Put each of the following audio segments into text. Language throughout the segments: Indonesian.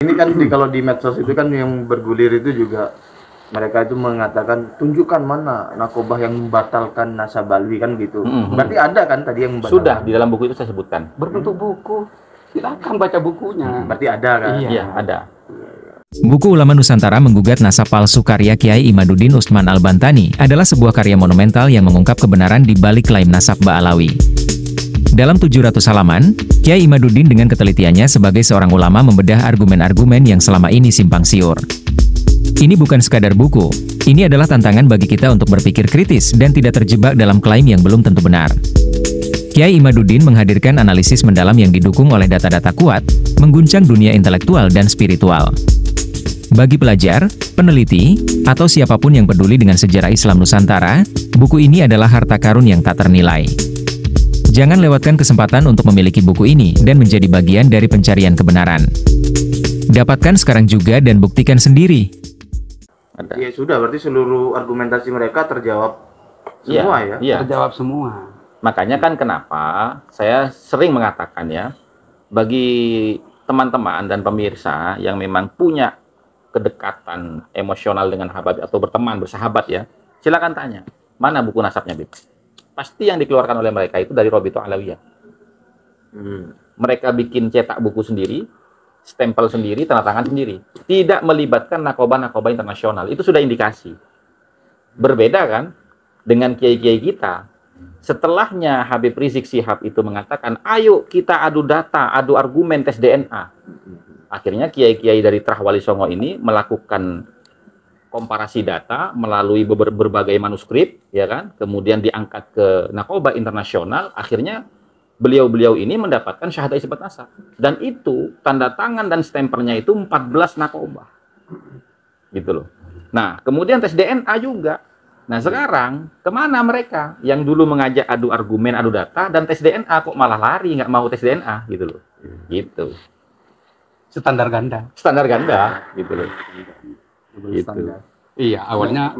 Ini kan kalau di medsos itu kan yang bergulir itu juga mereka itu mengatakan tunjukkan mana nakobah yang membatalkan Nasabalwi kan gitu. Berarti ada kan tadi yang membatalkan? Sudah di dalam buku itu saya sebutkan. Berbentuk buku. Silakan baca bukunya. Berarti ada kan? Iya, ada. Buku Ulama Nusantara Menggugat Nasab Palsu karya Kiai Imaduddin Utsman Al-Bantani adalah sebuah karya monumental yang mengungkap kebenaran di balik klaim nasab Ba'alawi. Dalam 700 halaman, Kiai Imaduddin dengan ketelitiannya sebagai seorang ulama membedah argumen-argumen yang selama ini simpang siur. Ini bukan sekadar buku, ini adalah tantangan bagi kita untuk berpikir kritis dan tidak terjebak dalam klaim yang belum tentu benar. Kiai Imaduddin menghadirkan analisis mendalam yang didukung oleh data-data kuat, mengguncang dunia intelektual dan spiritual. Bagi pelajar, peneliti, atau siapapun yang peduli dengan sejarah Islam Nusantara, buku ini adalah harta karun yang tak ternilai. Jangan lewatkan kesempatan untuk memiliki buku ini dan menjadi bagian dari pencarian kebenaran. Dapatkan sekarang juga dan buktikan sendiri. Ya sudah, berarti seluruh argumentasi mereka terjawab semua ya? Iya. Terjawab semua. Makanya kan kenapa saya sering mengatakan ya, bagi teman-teman dan pemirsa yang memang punya kedekatan emosional dengan Habib atau berteman, bersahabat ya, silakan tanya, mana buku nasabnya Bib? Pasti yang dikeluarkan oleh mereka itu dari Robito Alawiyah. Mereka bikin cetak buku sendiri, stempel sendiri, tanda tangan sendiri. Tidak melibatkan nakoba-nakoba internasional. Itu sudah indikasi. Berbeda kan dengan kiai-kiai kita. Setelahnya Habib Rizik Syihab itu mengatakan, ayo kita adu data, adu argumen, tes DNA. Akhirnya kiai-kiai dari Trah Wali Songo ini melakukan komparasi data melalui berbagai manuskrip, ya kan? Kemudian diangkat ke nakoba internasional. Akhirnya beliau-beliau ini mendapatkan syahadah isbat nasab. Dan itu tanda tangan dan stempelnya itu 14 nakoba. Gitu loh. Nah, kemudian tes DNA juga. Nah, sekarang kemana mereka yang dulu mengajak adu argumen, adu data, dan tes DNA kok malah lari, nggak mau tes DNA, gitu loh. Gitu. Standar ganda. Standar ganda, gitu loh. Gitu. Iya, awalnya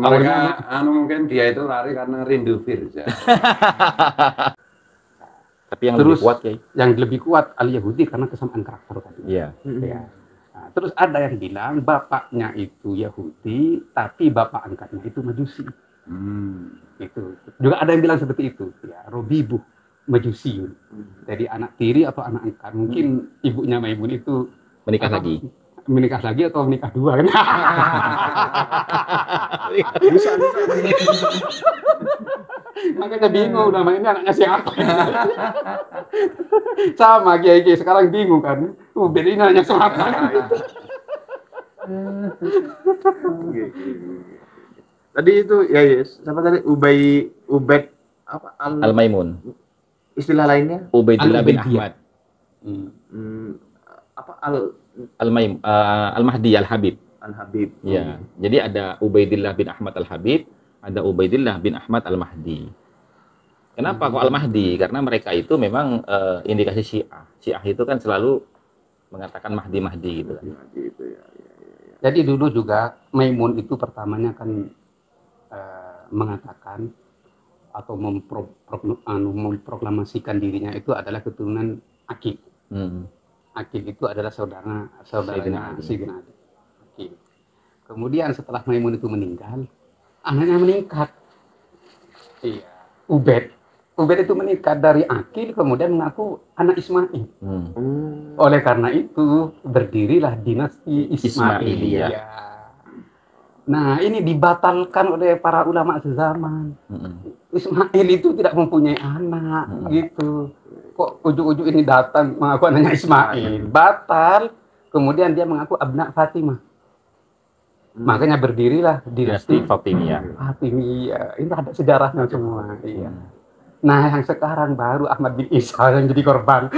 mungkin dia itu lari karena rindu Firza. Tapi yang terus, lebih kuat ya. Yang lebih kuat Al-Yahudi karena kesamaan karakter tadi. Iya. Ya. Nah, terus ada yang bilang bapaknya itu Yahudi, tapi bapak angkatnya itu Majusi. Itu. Juga ada yang bilang seperti itu. Ya, Robibuh Majusi. Jadi anak tiri atau anak angkat. Mungkin ibunya Maimun itu Menikah lagi atau menikah dua kan? Bisa. Makanya bingung nama ini anaknya siapa. Sama kiai sekarang bingung kan. Beda ini anaknya siapa. Tadi itu ya yes. Siapa tadi? Ubaid apa? Al-Maimun. Istilah lainnya? Ubaidillah bin Ahmad. Apa Al-Mahdi Al-Habib. Al-Habib. Ya. Jadi ada Ubaidillah bin Ahmad Al-Habib, ada Ubaidillah bin Ahmad Al-Mahdi. Kenapa kok Al-Mahdi? Karena mereka itu memang indikasi Syiah. Syiah itu kan selalu mengatakan Mahdi gitu kan. Jadi dulu juga Maimun itu pertamanya kan mengatakan atau memproklamasikan dirinya itu adalah keturunan Aqil. Aqil itu adalah saudaranya Sayyidina Ali. Aqil. Kemudian setelah Maimun itu meninggal, anaknya meningkat. Iya, Ubaid itu meningkat dari Aqil, kemudian mengaku anak Ismail. Oleh karena itu berdirilah dinasti Ismailiyah. Nah, ini dibatalkan oleh para ulama sezaman. Ismail itu tidak mempunyai anak, gitu. Kok ujuk-ujuk ini datang mengaku anaknya Ismail, batal. Kemudian dia mengaku abna Fatimah. Makanya berdirilah dinasti Fatimiyah. Ini ada sejarahnya semua. Iya. Nah, yang sekarang baru Ahmad bin Isa yang jadi korban.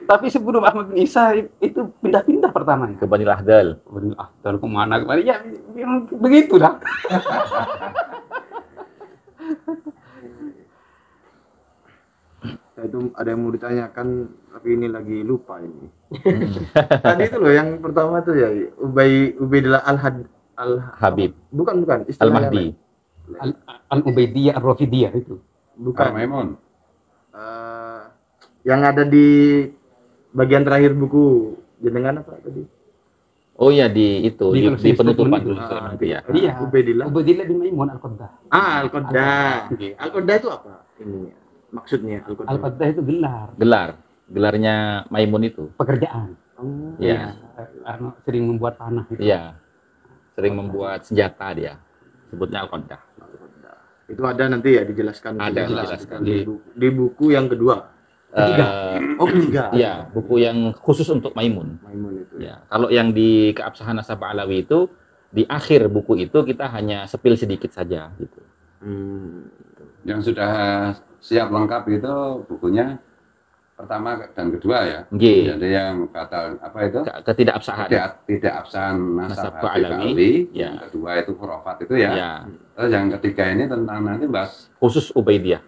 Tapi sebelum Ahmad bin Isa itu pindah-pindah pertamanya. Ke Bani Lahdal. Bani Lahdal kemana? Ya, begitulah. Itu ada yang mau ditanyakan, tapi ini lagi lupa ini. Tadi itu loh yang pertama tuh ya, Ubaidillah Al-Habib. Bukan. Al-Mahdi. Al-Ubaidiyah Ar-Rafidiyah itu. Bukan. Maimun. Yang ada di bagian terakhir buku jenengan apa tadi? Oh iya, di itu di penutupan dulu itu ya. Iya. Ubaidillah. Ubaidillah bin Maimun Al-Qaddah. Al-Qaddah. Al-Qaddah itu apa? Ini maksudnya Al-Qaddah. Al-Qaddah itu Gelarnya Maimun itu. pekerjaan. Oh. Iya. Sering membuat panah itu. Iya. Sering membuat senjata dia. Sebutnya Al-Qaddah. Itu ada nanti ya dijelaskan. Ada dijelaskan. Di buku yang kedua. Ketiga. Iya, buku yang khusus untuk Maimun. Maimun itu. Ya, kalau yang di Keabsahan Nasab Alawi itu di akhir buku itu kita hanya sepil sedikit saja gitu. Yang sudah siap lengkap itu bukunya pertama dan kedua ya. Nggih. Jadi yang batal apa itu? Ketidakabsahan. Tidak absahan nasab Nasab Alawi. Alawi. Yang Ya. kedua itu khurafat itu ya. Ya, Terus yang ketiga ini tentang nanti bahas khusus Ubaidiyah.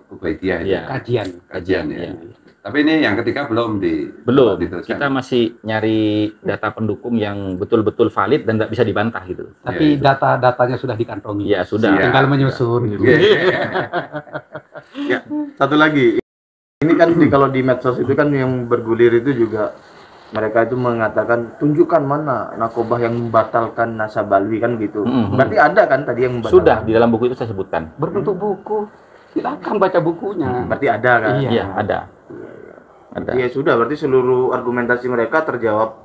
Ubaidiyah itu. Ya. Kajian ya. Ya. Tapi ini yang ketiga belum Belum. diteruskan. Kita masih nyari data pendukung yang betul-betul valid dan tidak bisa dibantah gitu. Tapi data-datanya sudah dikantongi. Ya, sudah. Iya. Tinggal menyusun gitu. Ya, satu lagi. Ini kan kalau di medsos itu kan yang bergulir itu juga mereka itu mengatakan tunjukkan mana nakobah yang membatalkan nasab alwi kan gitu. Berarti ada kan tadi yang membatalkan? Sudah di dalam buku itu saya sebutkan. Berbentuk buku. Silakan baca bukunya. Berarti ada kan? Iya. Iya, ada. Ada. Ya sudah, berarti seluruh argumentasi mereka terjawab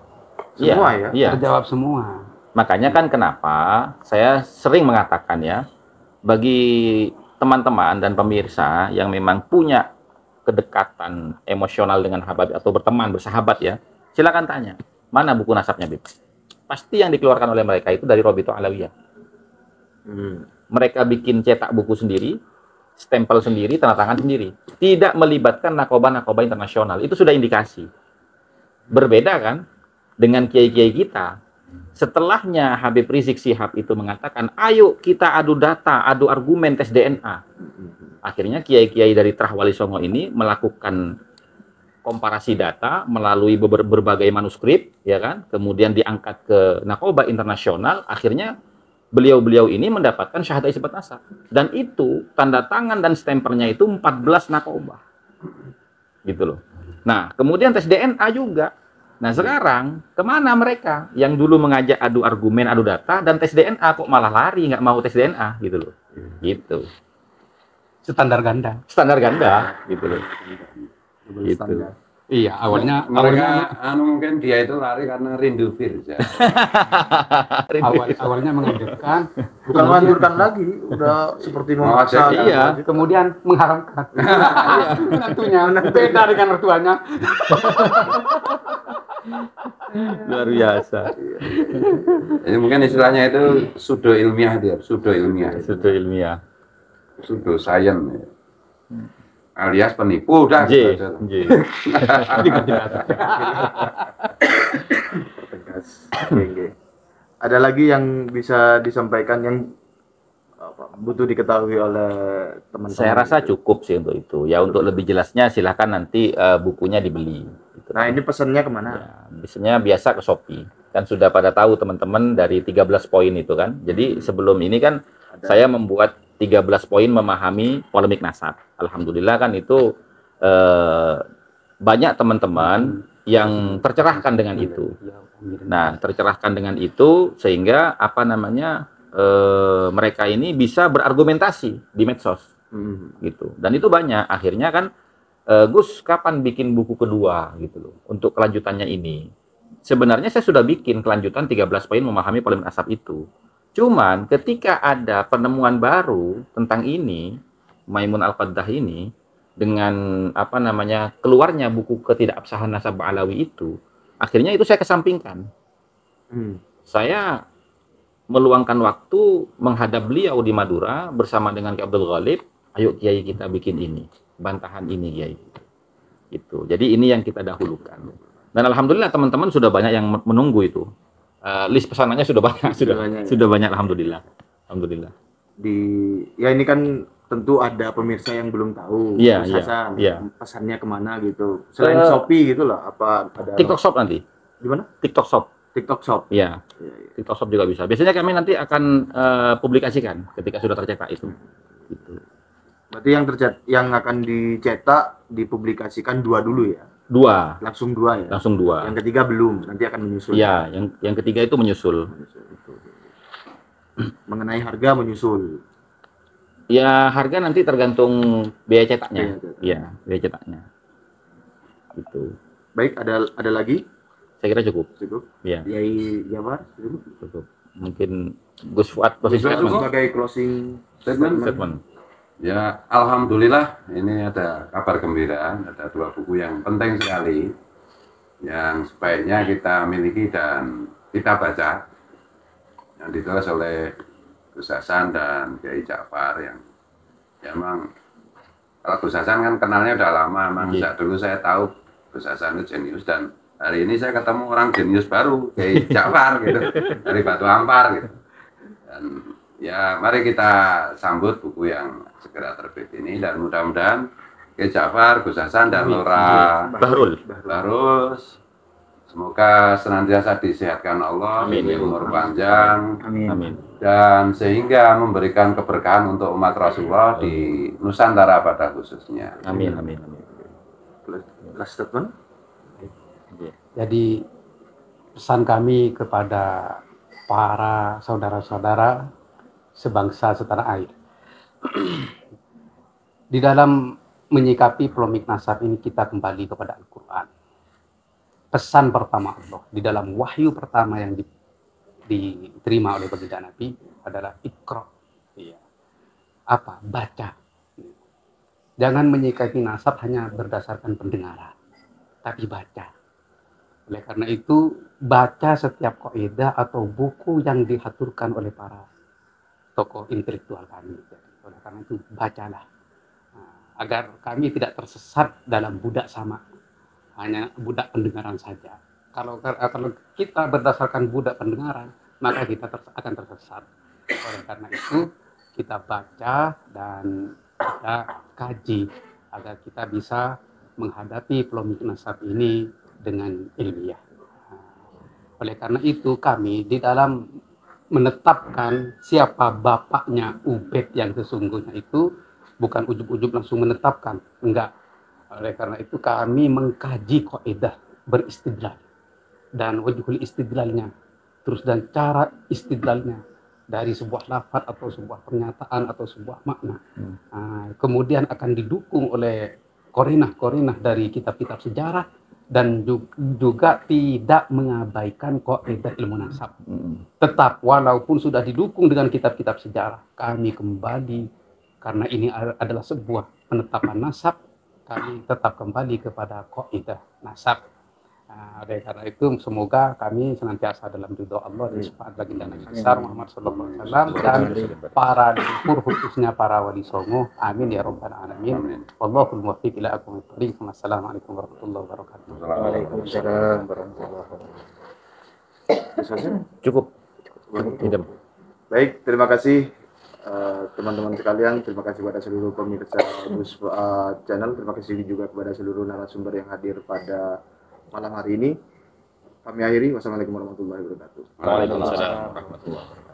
semua ya? Iya. Terjawab semua. Makanya kan kenapa saya sering mengatakan ya, bagi teman-teman dan pemirsa yang memang punya kedekatan emosional dengan Habib atau berteman, bersahabat ya, silakan tanya, mana buku nasabnya Bib? Pasti yang dikeluarkan oleh mereka itu dari Robito Alawiyah. Mereka bikin cetak buku sendiri, stempel sendiri, tanda tangan sendiri. Tidak melibatkan nakoba-nakoba internasional. Itu sudah indikasi. Berbeda kan dengan kiai-kiai kita. Setelahnya Habib Rizik Syihab itu mengatakan, ayo kita adu data, adu argumen, tes DNA. Akhirnya kiai-kiai dari Trah Wali Songo ini melakukan komparasi data melalui berbagai manuskrip, ya kan? Kemudian diangkat ke nakoba internasional. Akhirnya beliau-beliau ini mendapatkan syahadat isbat nasab. Dan itu tanda tangan dan stempelnya itu 14 nakobah. Gitu loh. Nah, kemudian tes DNA juga. Nah, sekarang kemana mereka yang dulu mengajak adu argumen, adu data, dan tes DNA kok malah lari, nggak mau tes DNA, gitu loh. Gitu. Standar ganda. Standar ganda, gitu loh. Gitu. Iya, awalnya mungkin dia itu lari karena rindu virus ya. awalnya menganjurkan, Bukan menganjurkan lagi, udah seperti memaksa. Iya. kemudian mengharamkan. Menantunya beda dengan mertuanya. Luar biasa. Jadi mungkin istilahnya itu pseudo ilmiah dia, pseudo ilmiah. Itu ilmiah. Pseudo science. Ya. Alias penipu udah. J. Oke. Ada lagi yang bisa disampaikan yang butuh diketahui oleh teman-teman? Saya rasa cukup sih untuk itu. Ya, untuk lebih jelasnya silahkan nanti bukunya dibeli. Gitu. Nah, ini pesannya kemana? Ya, biasanya biasa ke Shopee. Kan sudah pada tahu teman-teman dari 13 poin itu kan. Jadi sebelum ini kan saya membuat 13 poin memahami polemik nasab. Alhamdulillah kan itu banyak teman-teman yang tercerahkan dengan itu. Nah, tercerahkan dengan itu sehingga apa namanya mereka ini bisa berargumentasi di medsos, gitu. Dan itu banyak. Akhirnya kan Gus, kapan bikin buku kedua gitu loh untuk kelanjutannya ini? Sebenarnya saya sudah bikin kelanjutan 13 poin memahami polemik nasab itu. Cuman ketika ada penemuan baru tentang ini, Maimun Al-Qaddah ini, dengan apa namanya keluarnya buku ketidakabsahan nasab Alawi itu, akhirnya itu saya kesampingkan. Saya meluangkan waktu menghadap beliau di Madura bersama dengan Ki Abdul Ghalib, ayo Kiai kita bikin ini, bantahan ini Kiai. Gitu. Jadi ini yang kita dahulukan. Dan alhamdulillah teman-teman sudah banyak yang menunggu itu. List pesanannya sudah banyak, sudah banyak alhamdulillah. Alhamdulillah. Ya ini kan tentu ada pemirsa yang belum tahu pesannya kemana gitu. Selain Shopee gitu lah, apa ada TikTok Shop nanti? Gimana? TikTok Shop. TikTok Shop. Ya. TikTok Shop juga bisa. Biasanya kami nanti akan publikasikan ketika sudah tercetak itu. Gitu. Berarti yang akan dicetak dipublikasikan 2 dulu ya? 2. Langsung 2 ya? Langsung 2. Yang ketiga belum, nanti akan menyusul. Iya, yang ketiga itu menyusul. Mengenai harga menyusul. Ya, harga nanti tergantung biaya cetaknya. Iya, biaya cetaknya. Gitu. Baik, ada lagi? Saya kira cukup. Cukup. Iya. Yai Jabar, Cukup. Mungkin Gus Fuad sebagai closing statement. Ya, alhamdulillah ini ada kabar gembira, ada 2 buku yang penting sekali yang sebaiknya kita miliki dan kita baca, yang ditulis oleh Gus Hasan dan Kiai Ja'far yang ya memang kalau Gus Hasan kan kenalnya udah lama, memang sejak dulu saya tahu Gus Hasan itu jenius, dan hari ini saya ketemu orang jenius baru, Kiai Ja'far gitu, dari Batu Ampar gitu. Dan ya mari kita sambut buku yang segera terbit ini, dan mudah-mudahan Kiai Ja'far, Gus Hasan dan Lora Bahrul semoga senantiasa disehatkan Allah, umur panjang, Amin. dan sehingga memberikan keberkahan untuk umat Rasulullah di Nusantara pada khususnya. Amin. last statement. Jadi pesan kami kepada para saudara-saudara sebangsa setanah air. Di dalam menyikapi polemik nasab ini kita kembali kepada Al-Quran. Pesan pertama Allah di dalam wahyu pertama yang diterima oleh baginda Nabi adalah Iqra. Apa? Baca. Jangan menyikapi nasab hanya berdasarkan pendengaran, tapi baca. Oleh karena itu, baca setiap kaidah atau buku yang diaturkan oleh para tokoh intelektual kami. Oleh karena itu, bacalah. Agar kami tidak tersesat dalam budak sama. Hanya budak pendengaran saja. Kalau kita berdasarkan budak pendengaran, maka kita akan tersesat. Oleh karena itu, kita baca dan kita kaji agar kita bisa menghadapi polemik nasab ini dengan ilmiah. Oleh karena itu, kami di dalam menetapkan siapa bapaknya Ubed yang sesungguhnya itu bukan ujub-ujub langsung menetapkan, enggak. Oleh karena itu kami mengkaji kaidah beristidlal dan wajhul istidlalnya, terus dan cara istidlalnya dari sebuah lafaz atau sebuah pernyataan atau sebuah makna. Kemudian akan didukung oleh korinah-korinah dari kitab-kitab sejarah dan juga tidak mengabaikan kaidah ilmu nasab. Tetap walaupun sudah didukung dengan kitab-kitab sejarah, kami kembali karena ini adalah sebuah penetapan nasab, kami tetap kembali kepada kaidah nasab. Oleh karena itu semoga kami senantiasa dalam ridho Allah dan syafaat baginda Nabi besar Muhammad SAW dan para leluhur khususnya para wali songo. Amin ya rabbal alamin. Wallahul muwaffiq ila aqwamit thoriq. Wassalamualaikum warahmatullahi wabarakatuh. Waalaikumsalam warahmatullahi wabarakatuh. Cukup. Baik, terima kasih teman-teman sekalian, terima kasih kepada seluruh pemirsa Gus Channel, terima kasih juga kepada seluruh narasumber yang hadir pada malam hari ini. Kami akhiri, wassalamualaikum warahmatullahi wabarakatuh. Waalaikumsalam warahmatullahi wabarakatuh.